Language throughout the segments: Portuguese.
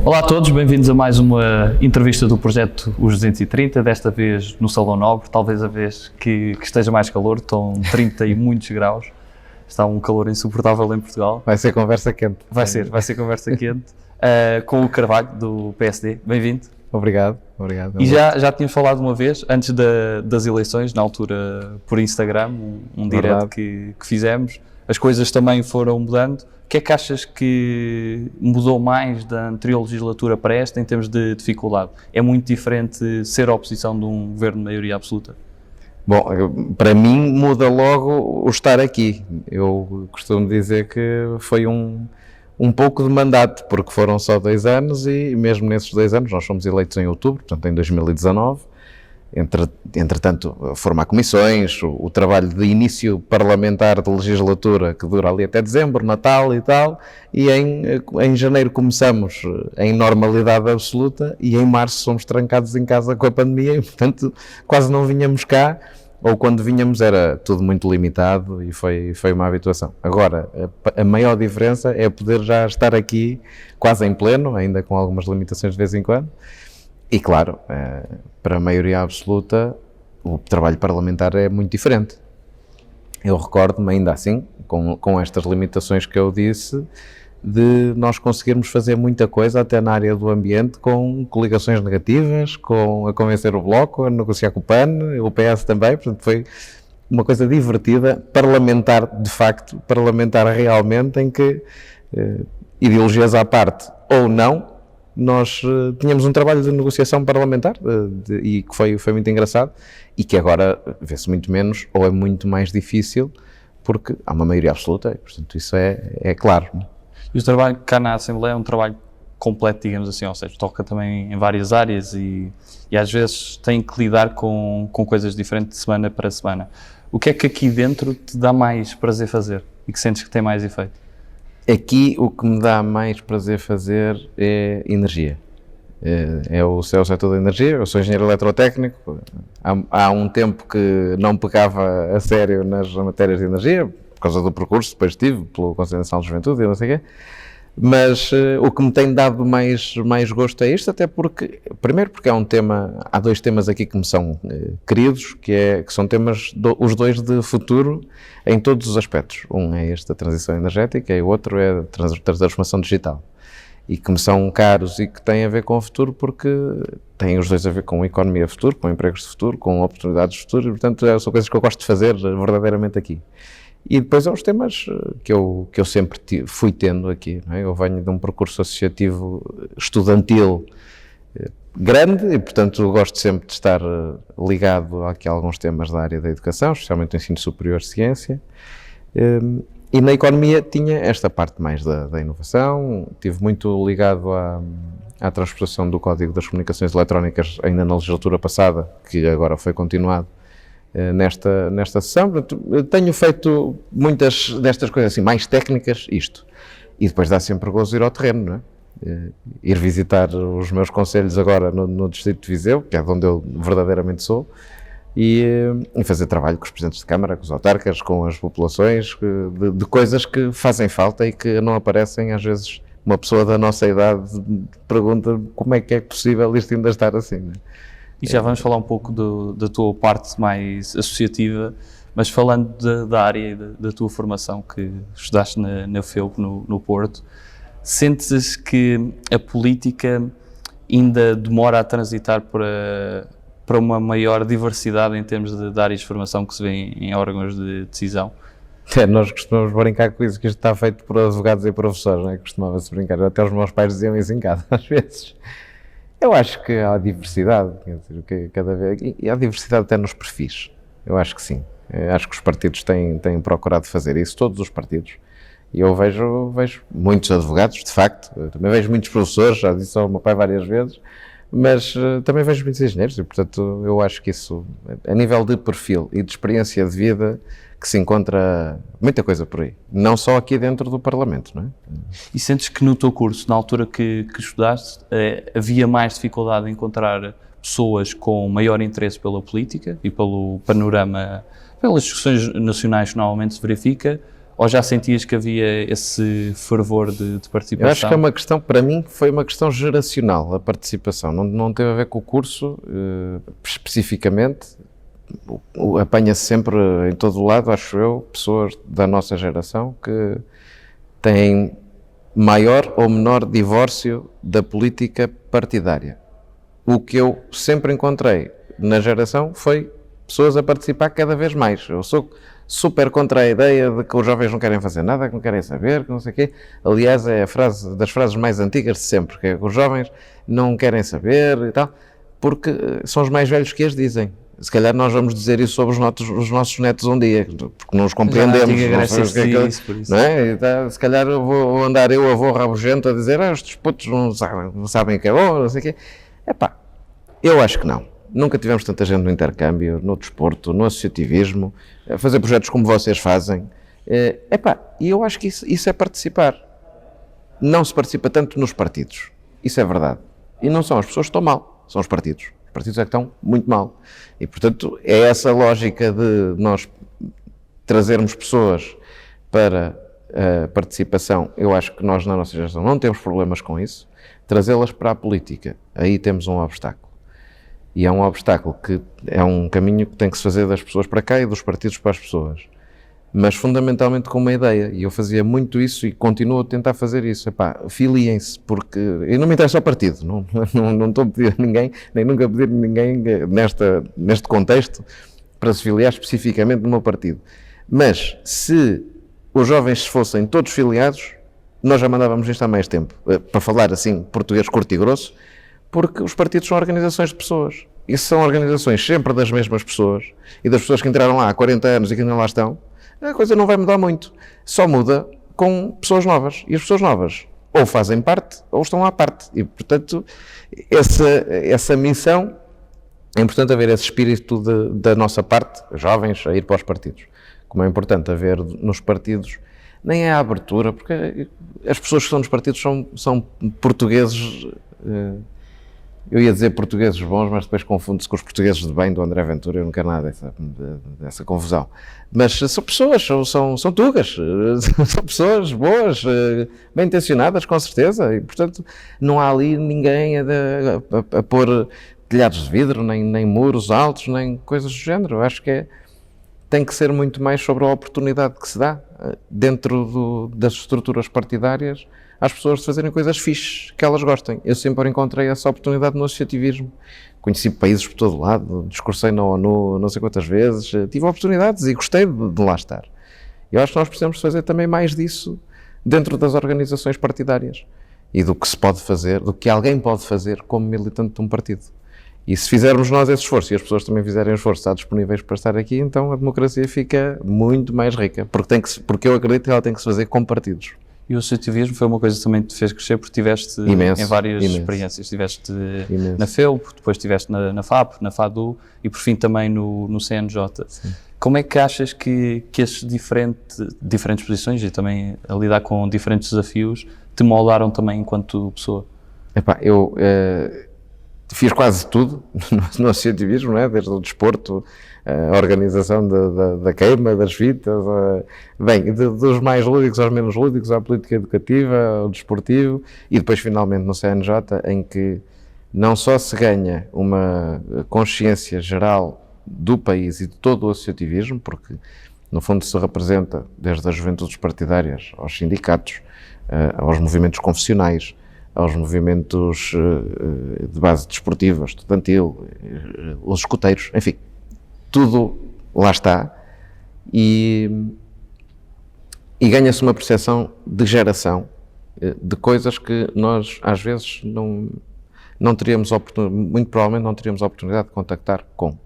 Olá a todos, bem-vindos a mais uma entrevista do projeto Os 230, desta vez no Salão Nobre, talvez a vez que esteja mais calor, estão 30 e muitos graus, está um calor insuportável em Portugal. Vai ser conversa quente. Vai ser conversa quente, com o Carvalho do PSD, bem-vindo. Obrigado. E já tínhamos falado uma vez, antes das eleições, na altura por Instagram, um direto que fizemos, as coisas também foram mudando. O que é que achas que mudou mais da anterior legislatura para esta em termos de dificuldade? É muito diferente ser a oposição de um governo de maioria absoluta? Bom, para mim muda logo o estar aqui. Eu costumo dizer que foi um pouco de mandato, porque foram só 2 anos e mesmo nesses 2 anos, nós fomos eleitos em outubro, portanto em 2019, entretanto formar comissões, o trabalho de início parlamentar de legislatura que dura ali até dezembro, Natal e tal, e em janeiro começamos em normalidade absoluta e em março somos trancados em casa com a pandemia e portanto quase não vinhamos cá, ou quando vinhamos era tudo muito limitado e foi uma habituação. Agora, a maior diferença é poder já estar aqui quase em pleno, ainda com algumas limitações de vez em quando, e claro, para a maioria absoluta o trabalho parlamentar é muito diferente. Eu recordo-me ainda assim, com estas limitações que eu disse, de nós conseguirmos fazer muita coisa até na área do ambiente com coligações negativas, a convencer o Bloco, a negociar com o PAN, o PS também, portanto foi uma coisa divertida, parlamentar de facto, parlamentar realmente, em que ideologias à parte ou não, nós tínhamos um trabalho de negociação parlamentar e que foi muito engraçado e que agora vê-se muito menos ou é muito mais difícil porque há uma maioria absoluta e portanto isso é claro. E o trabalho cá na Assembleia é um trabalho completo, digamos assim, ou seja, toca também em várias áreas e às vezes tem que lidar com coisas diferentes de semana para semana. O que é que aqui dentro te dá mais prazer fazer e que sentes que tem mais efeito? Aqui o que me dá mais prazer fazer é energia. É o setor da energia. Eu sou engenheiro eletrotécnico. Há um tempo que não pegava a sério nas matérias de energia, por causa do percurso, depois tive pelo Conselho Nacional de Juventude e não sei o quê. Mas o que me tem dado mais gosto é isto, até porque, primeiro porque há 2 temas aqui que me são queridos, que são temas, os 2 de futuro em todos os aspectos. Um é este da transição energética e o outro é a transformação digital. E que me são caros e que têm a ver com o futuro porque têm os 2 a ver com a economia futuro, com empregos de futuro, com oportunidades de futuro e, portanto, são coisas que eu gosto de fazer verdadeiramente aqui. E depois há os temas que eu sempre fui tendo aqui. Não é? Eu venho de um percurso associativo estudantil grande e, portanto, gosto sempre de estar ligado aqui a alguns temas da área da educação, especialmente do ensino superior de ciência. E na economia tinha esta parte mais da inovação, estive muito ligado à transposição do Código das Comunicações Eletrónicas ainda na legislatura passada, que agora foi continuado nesta sessão. Portanto, tenho feito muitas destas coisas assim, mais técnicas, e depois dá sempre gozo ir ao terreno, não é? Ir visitar os meus concelhos agora no Distrito de Viseu, que é de onde eu verdadeiramente sou, e fazer trabalho com os presidentes de Câmara, com os autarcas, com as populações, de coisas que fazem falta e que não aparecem. Às vezes uma pessoa da nossa idade pergunta como é que é possível isto ainda estar assim, não é? E já vamos falar um pouco da tua parte mais associativa, mas falando da área e da tua formação que estudaste na FEUP, no Porto, sentes que a política ainda demora a transitar para uma maior diversidade em termos de áreas de formação que se vê em órgãos de decisão? Nós costumamos brincar com isso, que isto está feito por advogados e professores, não é? Costumava-se brincar, até os meus pais diziam isso em casa, às vezes. Eu acho que há diversidade, quer dizer, que cada vez, e há diversidade até nos perfis, eu acho que sim. Eu acho que os partidos têm procurado fazer isso, todos os partidos, e eu vejo muitos advogados, de facto, também vejo muitos professores, já disse ao meu pai várias vezes, mas também vejo muitos engenheiros e, portanto, eu acho que isso, a nível de perfil e de experiência de vida, que se encontra muita coisa por aí, não só aqui dentro do Parlamento, não é? E sentes que no teu curso, na altura que estudaste, havia mais dificuldade em encontrar pessoas com maior interesse pela política e pelo panorama, pelas discussões nacionais que normalmente se verifica, Ou já sentias que havia esse fervor de participação? Eu acho que é uma questão, para mim, foi uma questão geracional, a participação. Não teve a ver com o curso, especificamente. Apanha-se sempre, em todo o lado, acho eu, pessoas da nossa geração que têm maior ou menor divórcio da política partidária. O que eu sempre encontrei na geração foi pessoas a participar cada vez mais. Eu sou super contra a ideia de que os jovens não querem fazer nada, que não querem saber, que não sei o quê. Aliás, é a frase das frases mais antigas de sempre, que é que os jovens não querem saber e tal, porque são os mais velhos que as dizem. Se calhar nós vamos dizer isso sobre os nossos netos um dia, porque não os compreendemos. Não é? Então, se calhar eu vou andar avô rabugento, a dizer estes putos não sabem o que é bom, não sei o quê. Epá, eu acho que não. Nunca tivemos tanta gente no intercâmbio, no desporto, no associativismo, a fazer projetos como vocês fazem. E eu acho que isso é participar. Não se participa tanto nos partidos. Isso é verdade. E não são as pessoas que estão mal, são os partidos. Os partidos é que estão muito mal. E, portanto, é essa lógica de nós trazermos pessoas para a participação. Eu acho que nós, na nossa geração, não temos problemas com isso. Trazê-las para a política, aí temos um obstáculo. E é um obstáculo que é um caminho que tem que se fazer das pessoas para cá e dos partidos para as pessoas. Mas fundamentalmente com uma ideia. E eu fazia muito isso e continuo a tentar fazer isso. Filiem-se, porque... E não me interessa o partido. Não estou a pedir a ninguém, nem nunca pedir a ninguém neste contexto para se filiar especificamente no meu partido. Mas se os jovens fossem todos filiados, nós já mandávamos isto há mais tempo. Para falar assim, português curto e grosso, porque os partidos são organizações de pessoas. E são organizações sempre das mesmas pessoas e das pessoas que entraram lá há 40 anos e que ainda lá estão, a coisa não vai mudar muito. Só muda com pessoas novas. E as pessoas novas ou fazem parte ou estão à parte. E, portanto, essa missão, é importante haver esse espírito da nossa parte, jovens, a ir para os partidos. Como é importante haver nos partidos, nem é a abertura, porque as pessoas que estão nos partidos são portugueses... Eu ia dizer portugueses bons, mas depois confundo-se com os portugueses de bem do André Ventura. Eu não quero nada dessa confusão. Mas são pessoas, são tugas, são pessoas boas, bem intencionadas, com certeza. E, portanto, não há ali ninguém a pôr telhados de vidro, nem muros altos, nem coisas do género. Eu acho que tem que ser muito mais sobre a oportunidade que se dá dentro das estruturas partidárias às pessoas de fazerem coisas fixes que elas gostem. Eu sempre encontrei essa oportunidade no associativismo. Conheci países por todo lado, discursei na ONU não sei quantas vezes, tive oportunidades e gostei de lá estar. Eu acho que nós precisamos fazer também mais disso dentro das organizações partidárias e do que se pode fazer, do que alguém pode fazer como militante de um partido. E se fizermos nós esse esforço e as pessoas também fizerem o esforço, estar disponíveis para estar aqui, então a democracia fica muito mais rica, porque eu acredito que ela tem que se fazer com partidos. E o associativismo foi uma coisa que também te fez crescer, porque estiveste em várias experiências. Estiveste na FEUP, depois estiveste na FAP, na FADU e por fim também no CNJ. Sim. Como é que achas que estes diferentes posições e também a lidar com diferentes desafios te moldaram também enquanto pessoa? Eu fiz quase tudo no associativismo, não é? Desde o desporto, a organização da queima, das fitas, dos mais lúdicos aos menos lúdicos, à política educativa, ao desportivo e depois finalmente no CNJ, em que não só se ganha uma consciência geral do país e de todo o associativismo, porque no fundo se representa desde as juventudes partidárias aos sindicatos, aos movimentos confessionais, aos movimentos de base desportiva, estudantil, os escuteiros, enfim, tudo lá está e ganha-se uma percepção de geração de coisas que nós às vezes não teríamos muito provavelmente não teríamos a oportunidade de contactar com.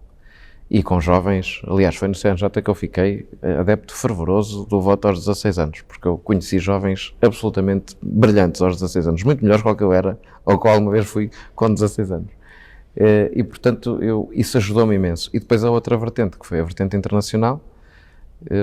E com jovens, aliás, foi no CNJ que eu fiquei adepto fervoroso do voto aos 16 anos, porque eu conheci jovens absolutamente brilhantes aos 16 anos, muito melhores do que eu era, ou que alguma vez fui com 16 anos. E, portanto, isso ajudou-me imenso. E depois a outra vertente, que foi a vertente internacional,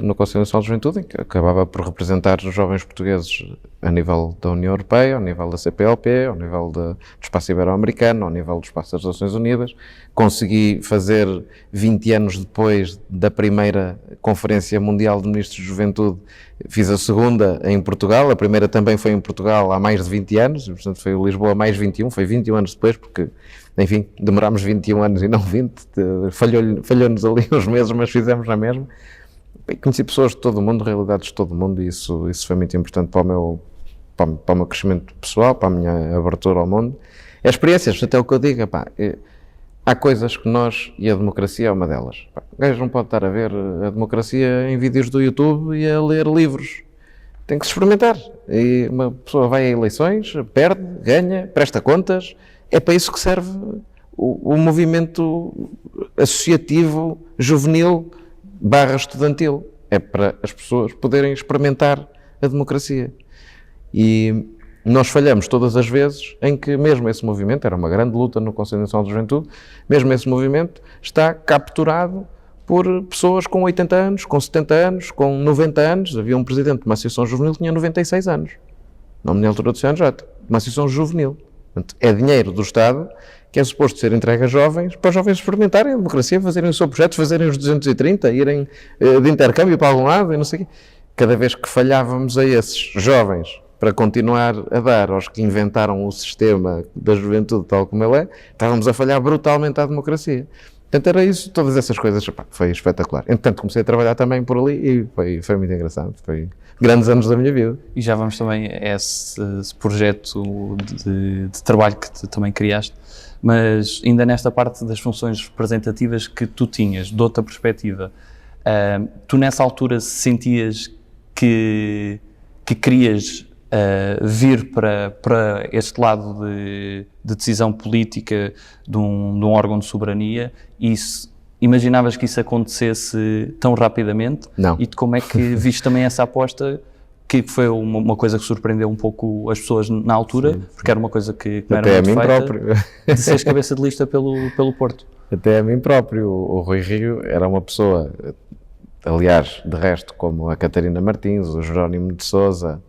no Conselho Nacional de Juventude, em que acabava por representar os jovens portugueses a nível da União Europeia, ao nível da CPLP, ao nível do Espaço Ibero-Americano, ao nível do Espaço das Nações Unidas. Consegui fazer, 20 anos depois da primeira Conferência Mundial de Ministros de Juventude, fiz a segunda em Portugal, a primeira também foi em Portugal há mais de 20 anos, portanto foi o Lisboa mais 21, foi 21 anos depois, porque, enfim, demorámos 21 anos e não 20, falhou-nos ali uns meses, mas fizemos na mesma. Conheci pessoas de todo o mundo, realidades de todo o mundo, e isso foi muito importante para o meu crescimento pessoal, para a minha abertura ao mundo. É experiências, até o que eu digo, há coisas que nós, e a democracia é uma delas. O gajo não pode estar a ver a democracia em vídeos do YouTube e a ler livros. Tem que se experimentar. E uma pessoa vai a eleições, perde, ganha, presta contas. É para isso que serve o movimento associativo, juvenil, /estudantil, é para as pessoas poderem experimentar a democracia. E nós falhamos todas as vezes em que mesmo esse movimento, era uma grande luta no Conselho Nacional de Juventude, mesmo esse movimento está capturado por pessoas com 80 anos, com 70 anos, com 90 anos. Havia um presidente de uma associação juvenil que tinha 96 anos, nome de altura do CNJ, uma associação juvenil. Portanto, é dinheiro do Estado que é suposto ser entregue a jovens, para os jovens experimentarem a democracia, fazerem o seu projeto, fazerem os 230, irem de intercâmbio para algum lado e não sei o quê. Cada vez que falhávamos a esses jovens para continuar a dar aos que inventaram o sistema da juventude tal como ele é, estávamos a falhar brutalmente à democracia. Portanto, era isso, todas essas coisas, foi espetacular. Entretanto, comecei a trabalhar também por ali e foi muito engraçado, foi grandes anos da minha vida. E já vamos também a esse projeto de trabalho que tu também criaste, mas ainda nesta parte das funções representativas que tu tinhas, de outra perspectiva, tu nessa altura sentias que querias vir para este lado de decisão política de um órgão de soberania, e imaginavas que isso acontecesse tão rapidamente? Não. E de como é que viste também essa aposta, que foi uma coisa que surpreendeu um pouco as pessoas na altura, sim, porque era uma coisa que não era até muito a mim feita, próprio, de seres cabeça de lista pelo Porto. Até a mim próprio. O Rui Rio era uma pessoa, aliás, de resto, como a Catarina Martins, o Jerónimo de Sousa,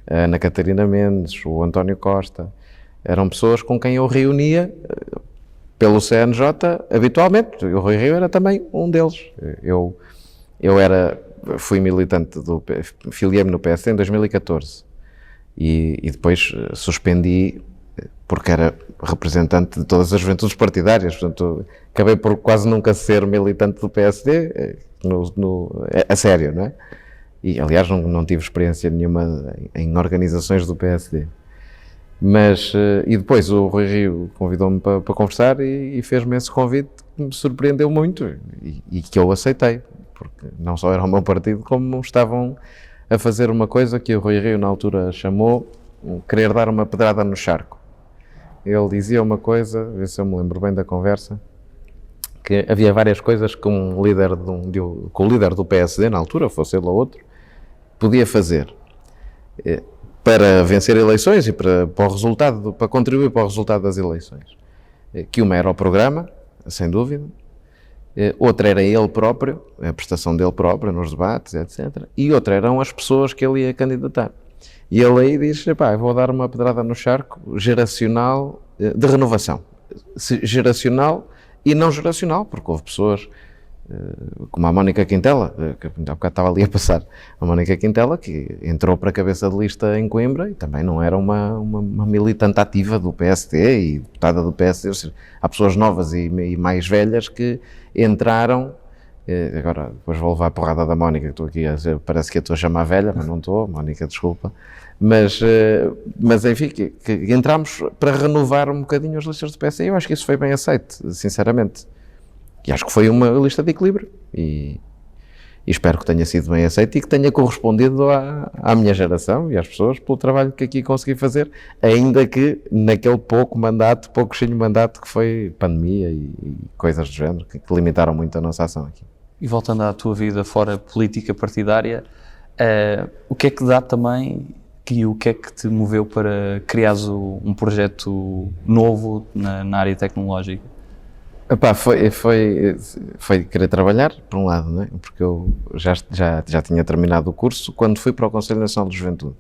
a Ana Catarina Mendes, o António Costa, eram pessoas com quem eu reunia pelo CNJ habitualmente. O Rui Rio era também um deles. Eu fui militante filiei-me no PSD em 2014 e depois suspendi porque era representante de todas as juventudes partidárias, portanto acabei por quase nunca ser militante do PSD a sério, não é? E aliás não tive experiência nenhuma em organizações do PSD. Mas, e depois o Rui Rio convidou-me para conversar e fez-me esse convite que me surpreendeu muito e que eu aceitei, porque não só era o meu partido, como estavam a fazer uma coisa que o Rui Rio na altura chamou querer dar uma pedrada no charco. Ele dizia uma coisa, vê se eu me lembro bem da conversa, que havia várias coisas que o líder do PSD, na altura, fosse ele ou outro, podia fazer para vencer eleições e para contribuir para o resultado das eleições. Que uma era o programa, sem dúvida, outra era ele próprio, a prestação dele próprio nos debates, etc. E outra eram as pessoas que ele ia candidatar. E ele aí diz, vou dar uma pedrada no charco geracional, de renovação. Geracional e não geracional, porque houve pessoas como a Mónica Quintela, que há bocado estava ali a passar, a Mónica Quintela, que entrou para a cabeça de lista em Coimbra e também não era uma militante ativa do PSD e deputada do PSD, ou seja, há pessoas novas e mais velhas que entraram, agora depois vou levar a porrada da Mónica, que estou aqui a dizer, parece que eu estou a chamar velha, mas não estou, Mónica, desculpa, mas enfim, que entramos para renovar um bocadinho as listas do PSD e eu acho que isso foi bem aceito, sinceramente. E acho que foi uma lista de equilíbrio e espero que tenha sido bem aceito e que tenha correspondido à minha geração e às pessoas pelo trabalho que aqui consegui fazer, ainda que naquele pouco cheio mandato que foi pandemia e coisas do género que limitaram muito a nossa ação aqui. E voltando à tua vida fora política partidária, o que é que dá também e o que é que te moveu para criares um projeto novo na área tecnológica? Epá, foi querer trabalhar, por um lado, não é? Porque eu já tinha terminado o curso quando fui para o Conselho Nacional de Juventude.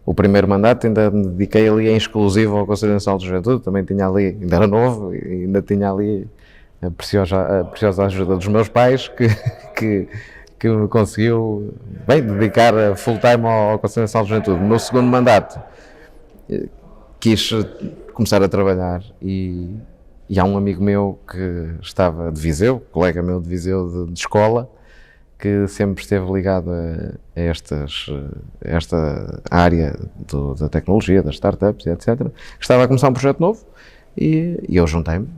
O primeiro mandato ainda me dediquei ali em exclusivo ao Conselho Nacional de Juventude, também tinha ali, ainda era novo, e ainda tinha ali a preciosa ajuda dos meus pais, que me conseguiu, bem, dedicar full time ao Conselho Nacional de Juventude. No meu segundo mandato, quis começar a trabalhar e há um amigo meu que estava de Viseu, colega meu de Viseu de escola, que sempre esteve ligado a esta área da tecnologia, das startups, etc. Estava a começar um projeto novo e eu juntei-me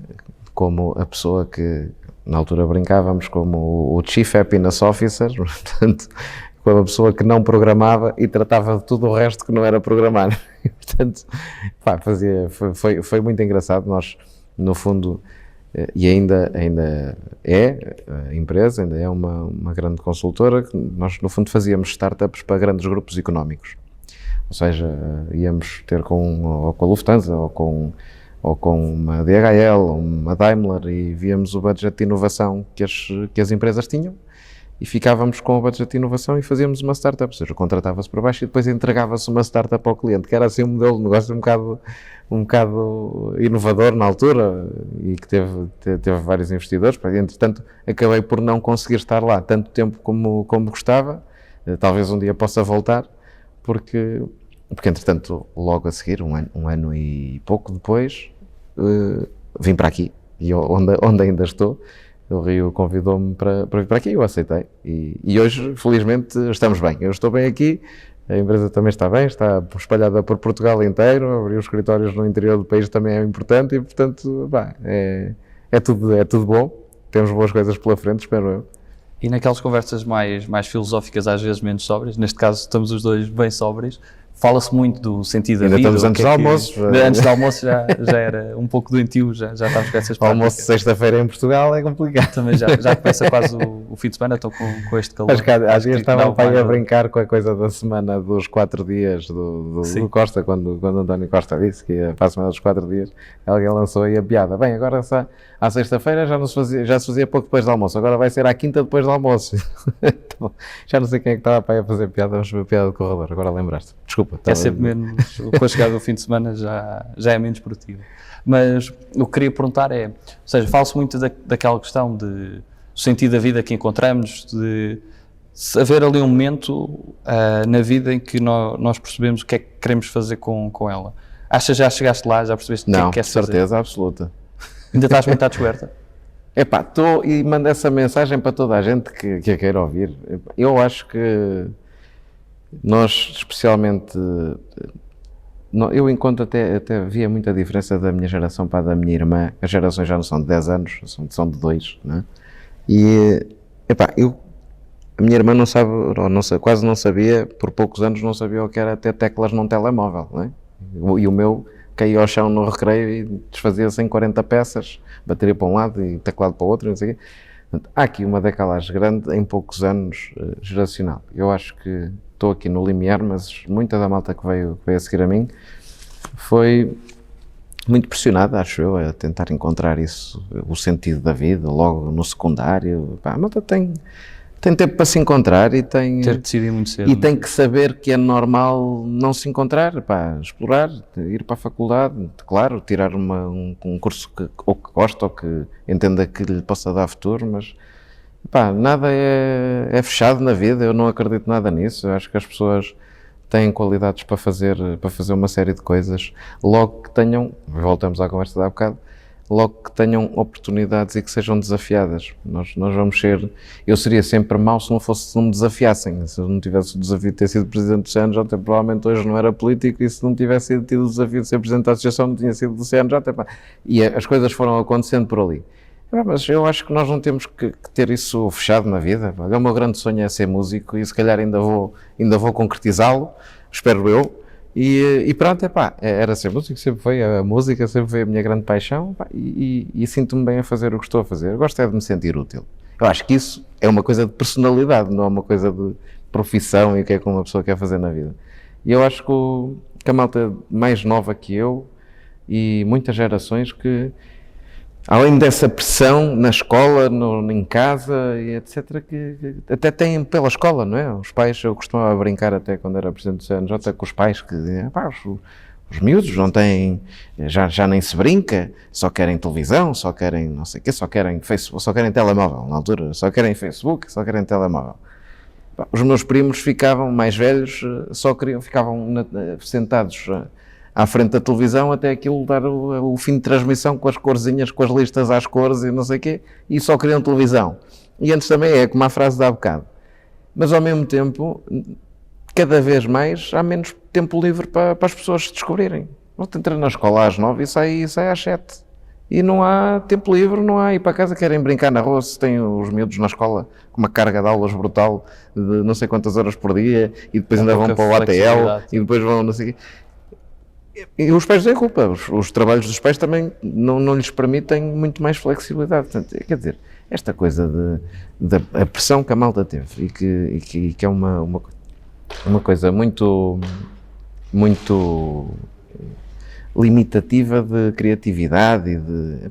como a pessoa que, na altura brincávamos como o Chief Happiness Officer, portanto, como a pessoa que não programava e tratava de tudo o resto que não era programar. E, portanto, pá, foi muito engraçado. Nós, no fundo, e ainda é a empresa, ainda é uma grande consultora, que nós, no fundo, fazíamos startups para grandes grupos económicos. Ou seja, íamos ter ou com a Lufthansa, ou com uma DHL, ou uma Daimler, e víamos o budget de inovação que as empresas tinham, e ficávamos com o budget de inovação e fazíamos uma startup, ou seja, contratava-se por baixo e depois entregava-se uma startup ao cliente, que era assim um modelo de negócio um bocado inovador na altura e que teve vários investidores. Entretanto, acabei por não conseguir estar lá tanto tempo como gostava. Talvez um dia possa voltar, porque entretanto, logo a seguir, um ano e pouco depois, vim para aqui, e onde ainda estou. O Rio convidou-me para vir para aqui, eu aceitei, e hoje, felizmente, estamos bem. Eu estou bem aqui, a empresa também está bem, está espalhada por Portugal inteiro, abrir os escritórios no interior do país também é importante, e portanto, é tudo bom, temos boas coisas pela frente, espero eu. E naquelas conversas mais filosóficas, às vezes menos sóbrias, neste caso estamos os dois bem sóbrios, fala-se muito do sentido da vida. Ainda estamos antes do almoço. Antes do almoço já era um pouco doentio, já estávamos com essas práticas. O almoço sexta-feira em Portugal é complicado. Também já começa quase o fim de semana, estou com este calor. Às vezes estava a brincar com a coisa da semana dos 4 dias do Costa, quando António Costa disse que ia para a semana dos 4 dias, alguém lançou aí a piada. Bem, agora à sexta-feira já se fazia pouco depois do almoço, agora vai ser à quinta depois do almoço. Então, já não sei quem é que estava para aí a fazer piada, vamos ver a piada do corredor, agora lembraste. Desculpa. É sempre menos, com a chegada do fim de semana já é menos produtivo. Mas o que queria perguntar é, ou seja, fala-se muito daquela questão do sentido da vida que encontramos, de haver ali um momento na vida em que nós percebemos o que é que queremos fazer com ela. Achas que já chegaste lá, já percebeste o que é que queres fazer? Não, certeza absoluta. Ainda estás muito à descoberta? Epá, estou e mando essa mensagem para toda a gente que a queira ouvir. Eu acho que nós, especialmente, eu encontro até via muita diferença da minha geração para a da minha irmã. As gerações já não são de 10 anos, são de 2, né? E, epá, a minha irmã não sabe, quase não sabia, por poucos anos não sabia o que era ter teclas num telemóvel, né? E o meu caía ao chão no recreio e desfazia-se em 40 peças, bateria para um lado e teclado para o outro, não sei o quê. Portanto, há aqui uma decalagem grande em poucos anos geracional. Eu acho que estou aqui no limiar, mas muita da malta que veio a seguir a mim foi muito pressionada, acho eu, a tentar encontrar isso, o sentido da vida, logo no secundário. Pá, a malta tem tempo para se encontrar e tem decidido muito cedo, e tem que saber que é normal não se encontrar, pá, explorar, ir para a faculdade, claro, tirar um curso que gosta ou que entenda que lhe possa dar futuro, mas pá, nada é fechado na vida, eu não acredito nada nisso. Eu acho que as pessoas têm qualidades para fazer uma série de coisas, logo que tenham, voltamos à conversa de há bocado, logo que tenham oportunidades e que sejam desafiadas. Nós vamos ser, eu seria sempre mau se não me desafiassem. Se eu não tivesse o desafio de ter sido presidente do CNJ, provavelmente hoje não era político, e se não tivesse tido o desafio de ser presidente da associação, não tinha sido do CNJ. E as coisas foram acontecendo por ali. Mas eu acho que nós não temos que ter isso fechado na vida. O meu grande sonho é ser músico e se calhar ainda vou concretizá-lo, espero eu. E pronto, era ser músico, sempre foi a música, sempre foi a minha grande paixão, e sinto-me bem a fazer o que estou a fazer. Eu gosto é de me sentir útil. Eu acho que isso é uma coisa de personalidade, não é uma coisa de profissão e o que é que uma pessoa quer fazer na vida. E eu acho que a malta mais nova que eu e muitas gerações que além dessa pressão na escola, em casa e etc, que até têm pela escola, não é? Os pais, eu costumava brincar até quando era presidente do CNJ com os pais que diziam, pá, os miúdos não têm, já nem se brinca, só querem televisão, só querem não sei o quê, só querem Facebook, só querem telemóvel, na altura, só querem Facebook, só querem telemóvel. Os meus primos ficavam mais velhos, ficavam sentados à frente da televisão até aquilo dar o fim de transmissão com as corzinhas, com as listas às cores e não sei o quê, e só queriam televisão. E antes também é como a frase de há bocado. Mas ao mesmo tempo, cada vez mais há menos tempo livre para as pessoas se descobrirem. Vão entrar na escola às 9 e sai às 7. E não há tempo livre, não há ir para casa, querem brincar na rua, se têm os miúdos na escola com uma carga de aulas brutal de não sei quantas horas por dia e depois ainda vão para o ATL e depois vão não sei o quê. E os pais têm culpa, os trabalhos dos pais também não lhes permitem muito mais flexibilidade. Portanto, quer dizer, esta coisa da pressão que a malta teve e que é uma coisa muito limitativa de criatividade e de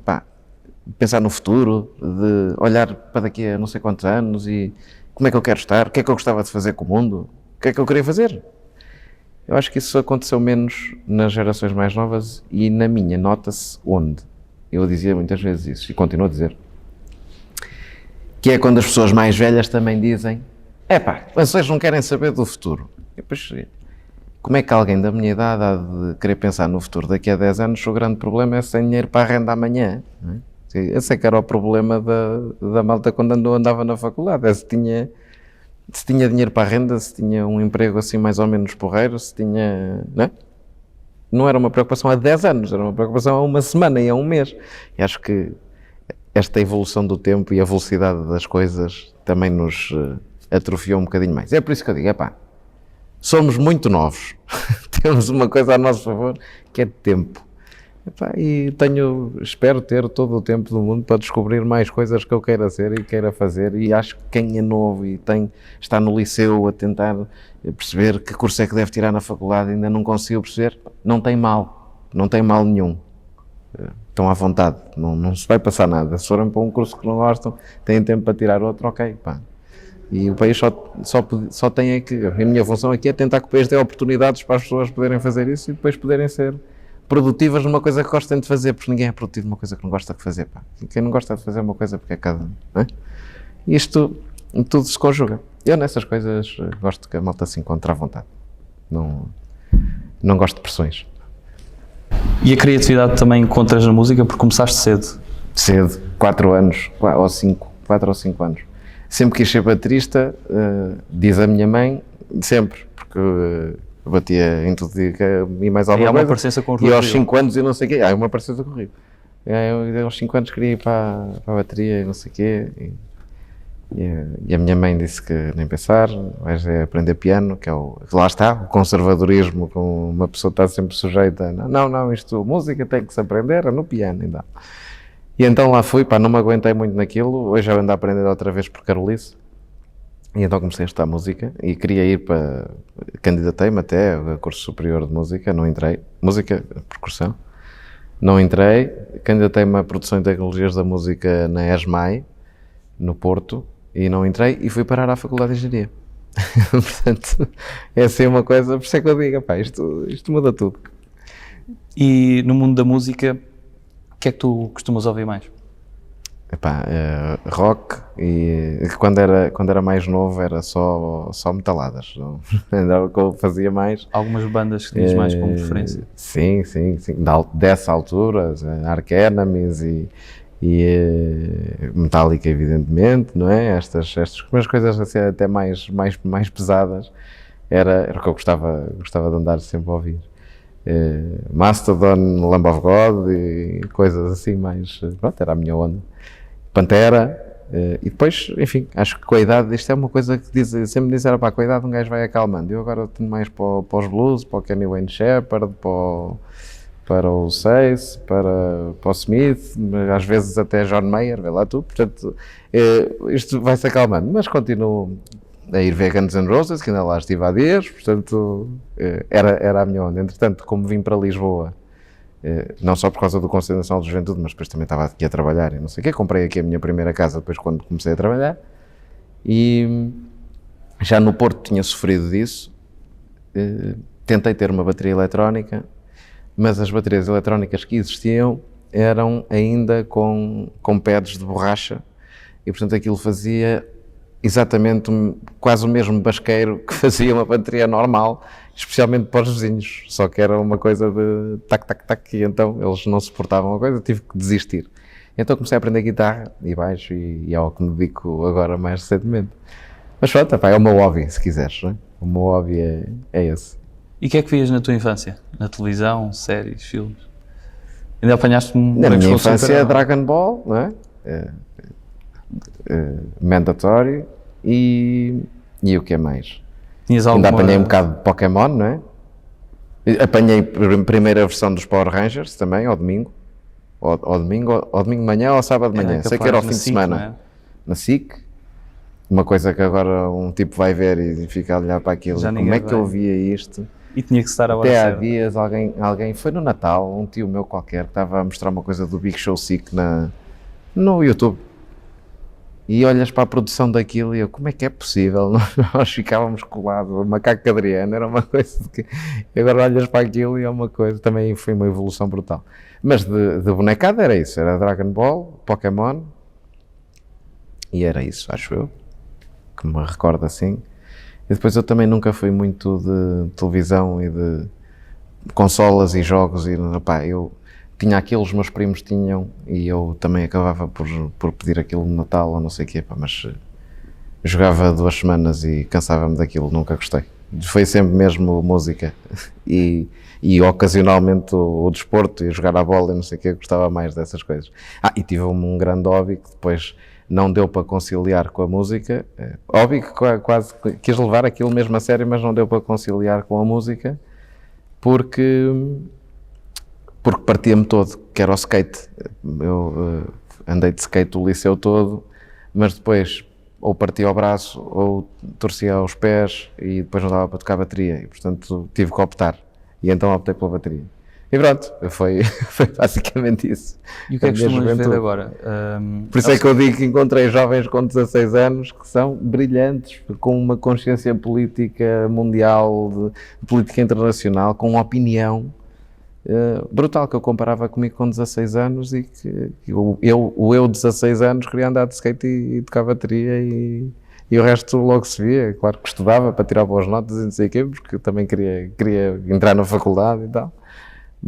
pensar no futuro, de olhar para daqui a não sei quantos anos e como é que eu quero estar, o que é que eu gostava de fazer com o mundo, o que é que eu queria fazer. Eu acho que isso aconteceu menos nas gerações mais novas e na minha nota-se onde. Eu dizia muitas vezes isso e continuo a dizer. Que é quando as pessoas mais velhas também dizem vocês não querem saber do futuro. E depois, como é que alguém da minha idade há de querer pensar no futuro daqui a 10 anos se o grande problema é sem dinheiro para a renda amanhã? Não é? Esse é que era o problema da malta quando andava na faculdade. Se tinha dinheiro para a renda, se tinha um emprego assim mais ou menos porreiro, se tinha... Não era uma preocupação há 10 anos, era uma preocupação há uma semana e há um mês. E acho que esta evolução do tempo e a velocidade das coisas também nos atrofiou um bocadinho mais. É por isso que eu digo, somos muito novos, temos uma coisa a nosso favor que é tempo. E espero ter todo o tempo do mundo para descobrir mais coisas que eu queira ser e queira fazer, e acho que quem é novo e está no liceu a tentar perceber que curso é que deve tirar na faculdade e ainda não conseguiu perceber, não tem mal nenhum. Estão à vontade, não se vai passar nada. Se forem para um curso que não gostam, têm tempo para tirar outro, E o país só tem que... A minha função aqui é tentar que o país dê oportunidades para as pessoas poderem fazer isso e depois poderem ser produtivas numa coisa que gostem de fazer, porque ninguém é produtivo numa coisa que não gosta de fazer. Quem não gosta de fazer uma coisa porque é cada um, não é? E isto tudo se conjuga. Eu nessas coisas gosto que a malta se encontre à vontade. Não gosto de pressões. E a criatividade também encontras na música porque começaste cedo? Cedo, 4 anos, 4 ou 5 anos. Sempre quis ser baterista, diz a minha mãe, sempre, porque batia em tudo e mais alguma coisa. Uma parecença com o Rui E aos 5 anos eu não sei o quê, uma parecença com o Rio. Eu aos 5 anos queria ir para a bateria e não sei o quê. E a minha mãe disse que nem pensar, vais aprender piano, que lá está, o conservadorismo, com uma pessoa está sempre sujeita, música tem que se aprender, no piano ainda. E então lá fui, não me aguentei muito naquilo, hoje já ando a aprender outra vez por Carolice, e então comecei a estudar música, e queria ir candidatei-me até a curso superior de música, não entrei, música, percussão, não entrei, candidatei-me a produção e tecnologias da música na ESMAI, no Porto, e não entrei, e fui parar à Faculdade de Engenharia. Portanto, é assim uma coisa, por isso é que eu digo, isto muda tudo. E no mundo da música, o que é que tu costumas ouvir mais? Rock, e quando era mais novo era só metaladas, era o que eu fazia mais. Algumas bandas que tinhas mais como preferência? Sim, dessa altura, Arch Enemies e Metallica, evidentemente, não é? Estas coisas assim, até mais pesadas, era o que eu gostava de andar sempre a ouvir. Mastodon, Lamb of God e coisas assim mais, era a minha onda. Pantera, e depois, enfim, acho que com a idade, isto é uma coisa que sempre me disseram, com a idade um gajo vai acalmando. Eu agora tenho mais para os blues, para o Kenny Wayne Shepherd, para o Seis, para o Smith, às vezes até John Mayer, vê lá tu, portanto, isto vai-se acalmando, mas continuo a ir ver Guns N' Roses, que ainda lá estive há dias, portanto, era a minha onda. Entretanto, como vim para Lisboa, não só por causa do Conselho Nacional de Juventude, mas depois também estava aqui a trabalhar e não sei o quê. Comprei aqui a minha primeira casa depois quando comecei a trabalhar e já no Porto tinha sofrido disso. Tentei ter uma bateria eletrónica, mas as baterias eletrónicas que existiam eram ainda com pads de borracha e portanto aquilo fazia exatamente quase o mesmo basqueiro que fazia uma bateria normal, especialmente para os vizinhos, só que era uma coisa de tac, tac, tac, e então eles não suportavam a coisa, tive que desistir. Então comecei a aprender guitarra e baixo e é ao que me dedico agora mais recentemente. Mas pronto, é o meu hobby, se quiseres, não é? O meu hobby é esse. E o que é que vias na tua infância? Na televisão, séries, filmes? Ainda apanhaste um Na minha infância, Dragon Ball, não é? Mandatory e o que é mais? Tinhas Ainda alguma... apanhei um bocado de Pokémon, não é? Apanhei a primeira versão dos Power Rangers também, ao domingo. Ao domingo de manhã ou ao sábado de manhã. Sei que era ao fim de semana. É? Na SIC. Uma coisa que agora um tipo vai ver e fica a olhar para aquilo. Como é que eu via isto? E tinha que estar a hora certa. Até há certa. dias alguém, foi no Natal, um tio meu qualquer, que estava a mostrar uma coisa do Big Show SIC no YouTube. E olhas para a produção daquilo e eu, como é que é possível? Nós ficávamos colados, o macaco Adriano era uma coisa de que... E agora olhas para aquilo e é uma coisa, também foi uma evolução brutal. Mas de bonecada era isso, era Dragon Ball, Pokémon, e era isso, acho eu, que me recordo assim. E depois eu também nunca fui muito de televisão e de consolas e jogos, e pá, eu tinha aquilo, os meus primos tinham, e eu também acabava por pedir aquilo no Natal ou não sei o quê, pá, mas jogava 2 semanas e cansava-me daquilo, nunca gostei. Foi sempre mesmo música e ocasionalmente o desporto e jogar a bola e não sei o quê, gostava mais dessas coisas. E tive um grande hobby que depois não deu para conciliar com a música, hobby que quase quis levar aquilo mesmo a sério, mas não deu para conciliar com a música, porque partia-me todo, que era o skate. Eu andei de skate o liceu todo, mas depois ou partia o braço ou torcia os pés e depois não dava para tocar a bateria e portanto tive que optar, e então optei pela bateria. E pronto, foi basicamente isso. E o que é que costumas ver agora? Por isso é que eu digo que encontrei jovens com 16 anos que são brilhantes, com uma consciência política mundial, de política internacional, com uma opinião brutal, que eu comparava comigo com 16 anos e que eu 16 anos queria andar de skate e tocar bateria e o resto logo se via. Claro que estudava para tirar boas notas e não sei o quê, porque também queria entrar na faculdade e tal.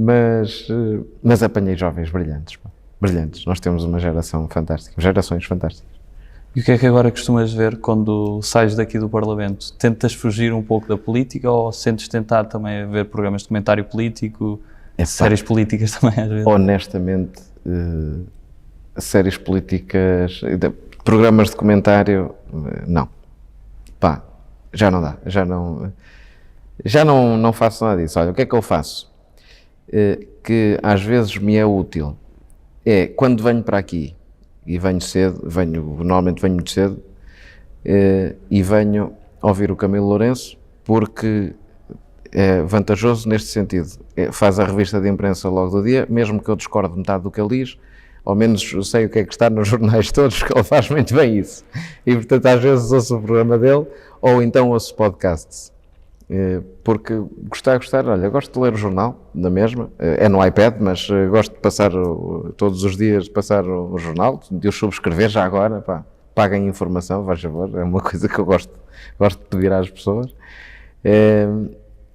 Mas apanhei jovens brilhantes, pá. Brilhantes. Nós temos uma geração fantástica, gerações fantásticas. E o que é que agora costumas ver quando sais daqui do Parlamento? Tentas fugir um pouco da política ou sentes tentar também ver programas de comentário político, séries políticas também às vezes? Honestamente, séries políticas, programas de comentário, não. Pá, já não dá, já não faço nada disso. Olha, o que é que eu faço? Que às vezes me é útil, quando venho para aqui, e venho cedo, normalmente venho muito cedo, e venho ouvir o Camilo Lourenço, porque é vantajoso neste sentido, faz a revista de imprensa logo do dia, mesmo que eu discorde metade do que ele diz, ao menos eu sei o que é que está nos jornais todos, que ele faz muito bem isso, e portanto às vezes ouço o programa dele, ou então ouço podcasts. Porque gostar, olha, eu gosto de ler o jornal, na mesma, é no iPad, mas gosto de passar todos os dias, passar o jornal, de o subscrever já agora, pá, paguem informação, faz favor, é uma coisa que eu gosto de pedir às pessoas,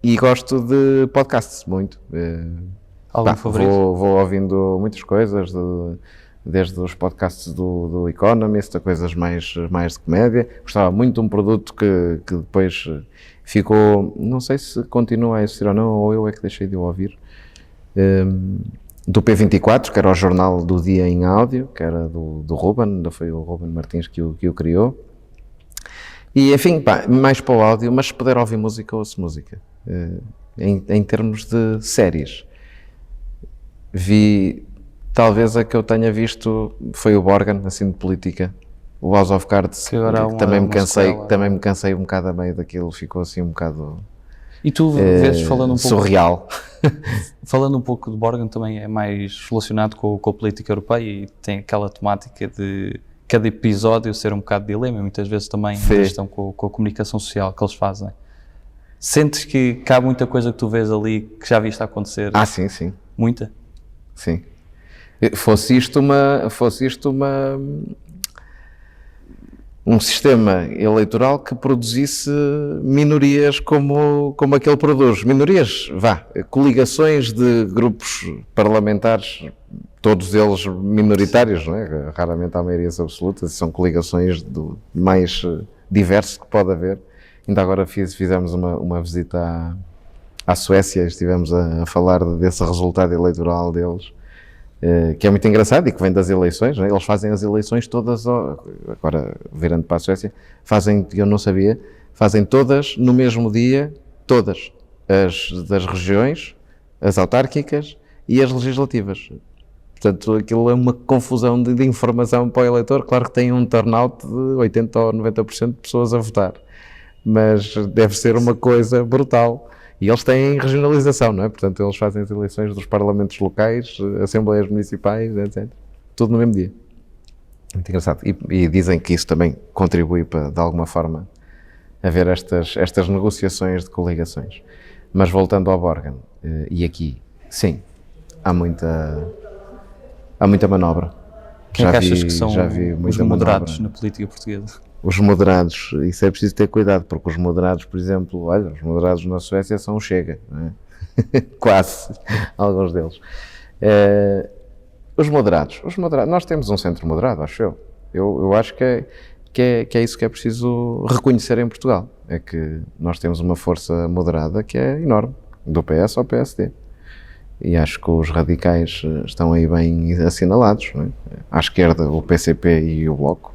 e gosto de podcasts muito. Algum favorito? Vou ouvindo muitas coisas, desde os podcasts do Economist a coisas mais de comédia. Gostava muito de um produto que depois ficou, não sei se continua a existir ou não, ou eu é que deixei de o ouvir, do P24, que era o jornal do dia em áudio, que era do Ruben, foi o Ruben Martins que o criou. E enfim, pá, mais para o áudio, mas se puder ouvir música, ouço música. Em termos de séries, talvez a que eu tenha visto foi o Borgen, assim de política, o House of Cards, que também me cansei um bocado a meio daquilo, ficou assim um bocado E tu vês, falando um pouco, surreal. falando um pouco de Borgen, também é mais relacionado com a política europeia e tem aquela temática de cada episódio ser um bocado de dilema, muitas vezes também Sim. a questão com a comunicação social que eles fazem. Sentes que há muita coisa que tu vês ali que já viste acontecer? Sim, sim. Muita? Sim. Fosse isto um sistema eleitoral que produzisse minorias como aquele produz. Minorias, coligações de grupos parlamentares, todos eles minoritários, não é? Raramente há maiorias absolutas, são coligações do mais diverso que pode haver. Ainda agora fizemos uma visita à Suécia, estivemos a falar desse resultado eleitoral deles, que é muito engraçado e que vem das eleições, não é? Eles fazem as eleições todas, agora virando para a Suécia, eu não sabia, fazem todas no mesmo dia, todas, as das regiões, as autárquicas e as legislativas. Portanto, aquilo é uma confusão de informação para o eleitor. Claro que tem um turnout de 80% ou 90% de pessoas a votar, mas deve ser uma coisa brutal. E eles têm regionalização, não é? Portanto, eles fazem as eleições dos parlamentos locais, assembleias municipais, etc. Tudo no mesmo dia. Muito engraçado. E dizem que isso também contribui para, de alguma forma, haver estas negociações de coligações. Mas voltando ao Borgen, e aqui, sim, há muita manobra. Quem é que achas que são os moderados manobra na política portuguesa? Os moderados, isso é preciso ter cuidado, porque os moderados, por exemplo, os moderados na Suécia são o Chega, não é? Quase, alguns deles. Os moderados, nós temos um centro moderado, acho eu. Eu acho que é isso que é preciso reconhecer em Portugal, é que nós temos uma força moderada que é enorme, do PS ao PSD. E acho que os radicais estão aí bem assinalados, não é? À esquerda o PCP e o Bloco,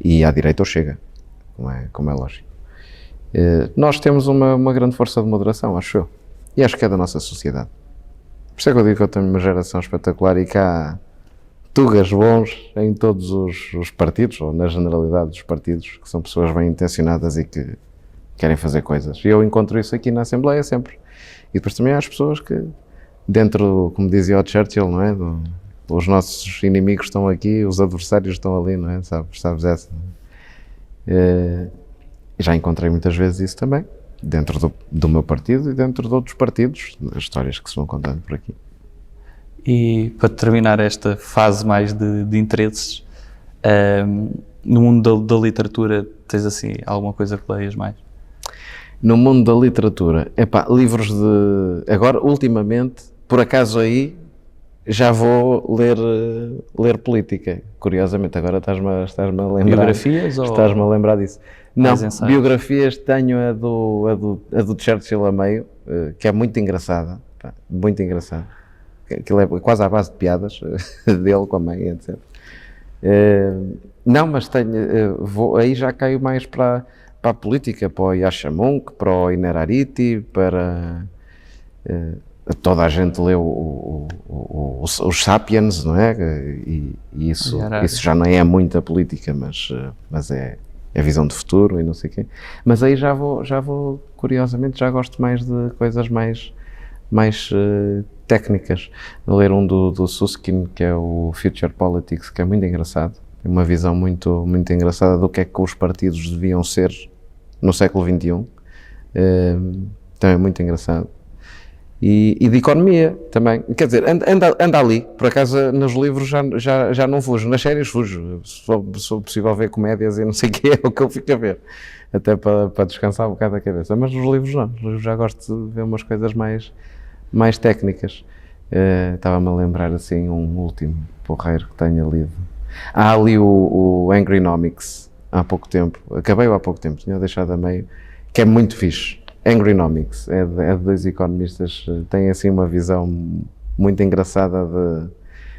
e à direita o Chega, como é lógico. Nós temos uma grande força de moderação, acho eu, e acho que é da nossa sociedade. Por isso é que eu digo que eu tenho uma geração espetacular e que há tugas bons em todos os partidos, ou na generalidade dos partidos, que são pessoas bem intencionadas e que querem fazer coisas. E eu encontro isso aqui na Assembleia sempre. E depois também há as pessoas que, dentro, como dizia o Churchill, não é? Os nossos inimigos estão aqui, os adversários estão ali, não é? Sabes essa? Já encontrei muitas vezes isso também, dentro do meu partido e dentro de outros partidos, as histórias que se vão contando por aqui. E para terminar esta fase mais de interesses, no mundo da literatura, tens assim alguma coisa que leias mais? No mundo da literatura, livros de... Agora, ultimamente, por acaso aí, já vou ler política. Curiosamente, agora estás-me a lembrar... Biografias? Estás-me a lembrar disso. Não, ensaios? biografias tenho a do Churchill a meio, que é muito engraçada. Muito engraçada. Aquilo é quase à base de piadas dele com a mãe, etc. Não, mas aí já caio mais para a política, para o Yasha Monk, para o Innerarity, para... toda a gente leu os Sapiens, não é? E isso já não é muita política, mas é visão de futuro e não sei o quê. Mas aí já vou, curiosamente, já gosto mais de coisas mais técnicas. Ler um do Susskind, que é o Future Politics, que é muito engraçado. Tem uma visão muito, muito engraçada do que é que os partidos deviam ser no século XXI. Também é muito engraçado. E de economia também. Quer dizer, anda ali. Por acaso, nos livros já não fujo. Nas séries fujo. Se for possível ver comédias e não sei o que é o que eu fico a ver. Até para descansar um bocado a cabeça. Mas nos livros não. Nos livros já gosto de ver umas coisas mais técnicas. Estava-me a lembrar assim um último porreiro que tenha lido. Há ali o Angrynomics há pouco tempo. Acabei-o há pouco tempo. Tinha deixado a meio. Que é muito fixe. Angrynomics, é de dois economistas, tem assim uma visão muito engraçada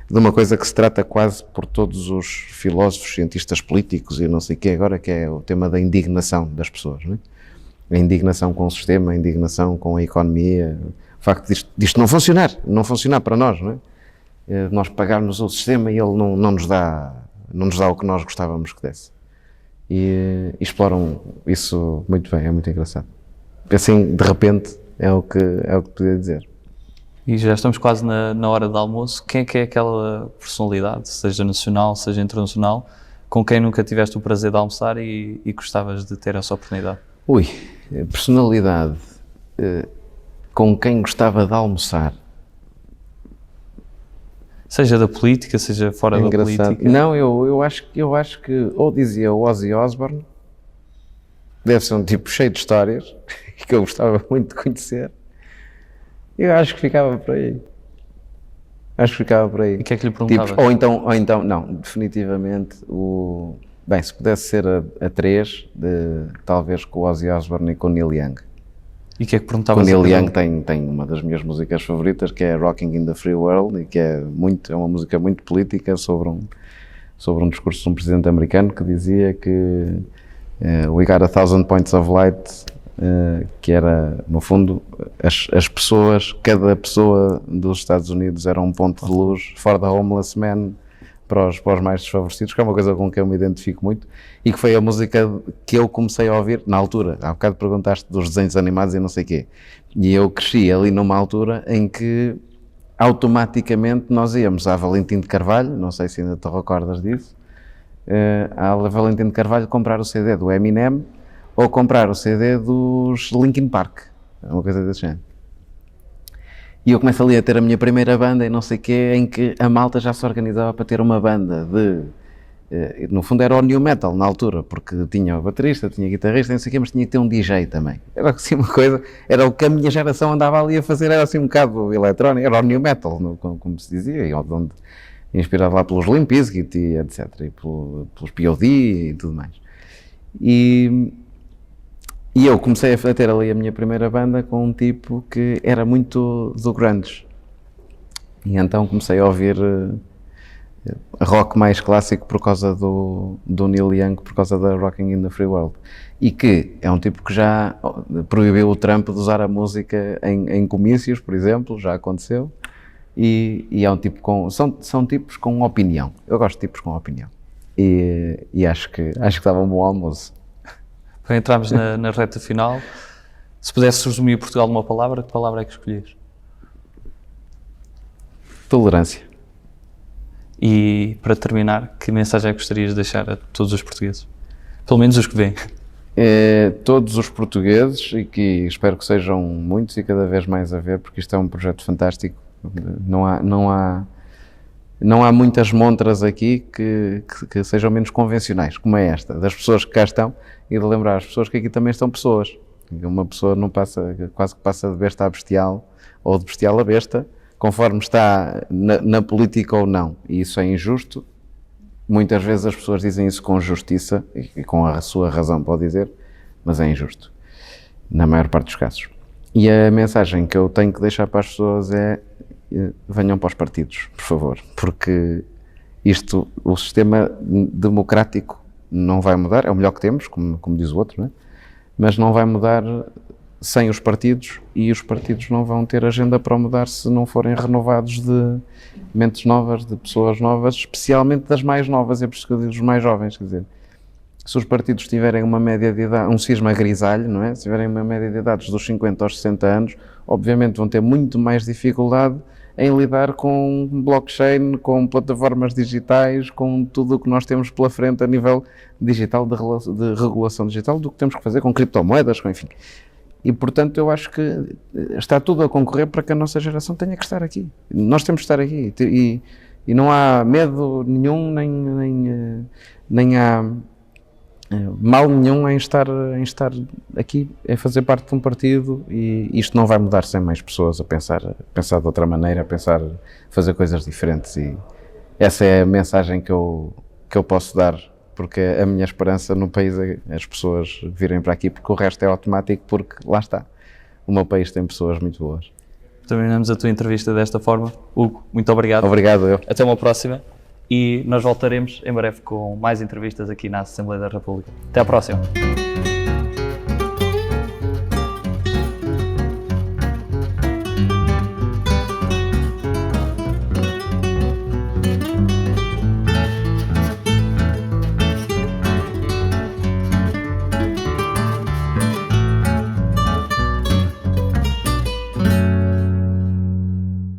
de uma coisa que se trata quase por todos os filósofos, cientistas políticos e não sei o quê agora, que é o tema da indignação das pessoas, não é? A indignação com o sistema, a indignação com a economia, o facto disto não funcionar para nós, não é? Nós pagarmos o sistema e ele não nos dá o que nós gostávamos que desse. E exploram isso muito bem, é muito engraçado. assim, de repente, é o que podia dizer. E já estamos quase na hora do almoço. Quem é que é aquela personalidade, seja nacional, seja internacional, com quem nunca tiveste o prazer de almoçar e gostavas de ter essa oportunidade? Ui, personalidade com quem gostava de almoçar. Seja da política, seja fora da política. Não, eu acho que ou dizia o Ozzy Osbourne, deve ser um tipo cheio de histórias, que eu gostava muito de conhecer. Eu acho que ficava por aí. E o que é que lhe perguntavas? Tipo, ou então, não, definitivamente, bem, se pudesse ser a três, talvez com o Ozzy Osbourne e com o Neil Young. E o que é que perguntavas? O Neil Young tem uma das minhas músicas favoritas, que é Rocking in the Free World, e que é uma música muito política sobre um discurso de um presidente americano que dizia que we got 1,000 points of light, que era, no fundo, as pessoas, cada pessoa dos Estados Unidos era um ponto de luz for the homeless man, para os mais desfavorecidos, que é uma coisa com que eu me identifico muito, e que foi a música que eu comecei a ouvir na altura. Há bocado perguntaste dos desenhos animados e não sei o quê. E eu cresci ali numa altura em que automaticamente nós íamos à Valentim de Carvalho, não sei se ainda te recordas disso, à Valentim de Carvalho comprar o CD do Eminem ou comprar o CD dos Linkin Park, uma coisa desse género. E eu começo ali a ter a minha primeira banda e não sei o quê, em que a malta já se organizava para ter uma banda no fundo era o new metal na altura, porque tinha o baterista, tinha o guitarrista, não sei o quê, mas tinha que ter um DJ também. Era assim uma coisa, era o que a minha geração andava ali a fazer, era assim um bocado eletrónico, era o new metal, como se dizia, e onde, inspirado lá pelos Limp Bizkit e etc, e pelos POD e tudo mais. E eu comecei a ter ali a minha primeira banda com um tipo que era muito do grunge. E então comecei a ouvir rock mais clássico por causa do Neil Young, por causa da Rocking in the Free World. E que é um tipo que já proibiu o Trump de usar a música em comícios, por exemplo, já aconteceu. E é um tipo são tipos com opinião. Eu gosto de tipos com opinião. E acho que estava um bom almoço. Para entrarmos na reta final, se pudesse resumir Portugal numa palavra, que palavra é que escolhias? Tolerância. E para terminar, que mensagem é que gostarias de deixar a todos os portugueses? Pelo menos os que vêm. Todos os portugueses, e que espero que sejam muitos e cada vez mais a ver, porque isto é um projeto fantástico. Não há muitas montras aqui que sejam menos convencionais, como é esta, das pessoas que cá estão, e de lembrar as pessoas que aqui também estão pessoas. Uma pessoa não quase que passa de besta a bestial, ou de bestial a besta, conforme está na política ou não. E isso é injusto. Muitas vezes as pessoas dizem isso com justiça, e com a sua razão pode dizer, mas é injusto, na maior parte dos casos. E a mensagem que eu tenho que deixar para as pessoas é: venham para os partidos, por favor, porque o sistema democrático não vai mudar, é o melhor que temos, como diz o outro, não é? Mas não vai mudar sem os partidos, e os partidos não vão ter agenda para mudar se não forem renovados de mentes novas, de pessoas novas, especialmente das mais novas, é por isso que eu digo os mais jovens, quer dizer, se os partidos tiverem uma média de idade, um cisma grisalho, não é? Se tiverem uma média de idades dos 50 aos 60 anos, obviamente vão ter muito mais dificuldade em lidar com blockchain, com plataformas digitais, com tudo o que nós temos pela frente a nível digital, de regulação digital, do que temos que fazer com criptomoedas, enfim. E, portanto, eu acho que está tudo a concorrer para que a nossa geração tenha que estar aqui. Nós temos que estar aqui. E não há medo nenhum, nem há mal nenhum em estar aqui, em fazer parte de um partido, e isto não vai mudar sem mais pessoas a pensar de outra maneira, a fazer coisas diferentes, e essa é a mensagem que eu posso dar, porque a minha esperança no país é as pessoas virem para aqui, porque o resto é automático, porque lá está, o meu país tem pessoas muito boas. Terminamos a tua entrevista desta forma. Hugo, muito obrigado. Obrigado eu. Até uma próxima. E nós voltaremos em breve com mais entrevistas aqui na Assembleia da República. Até à próxima.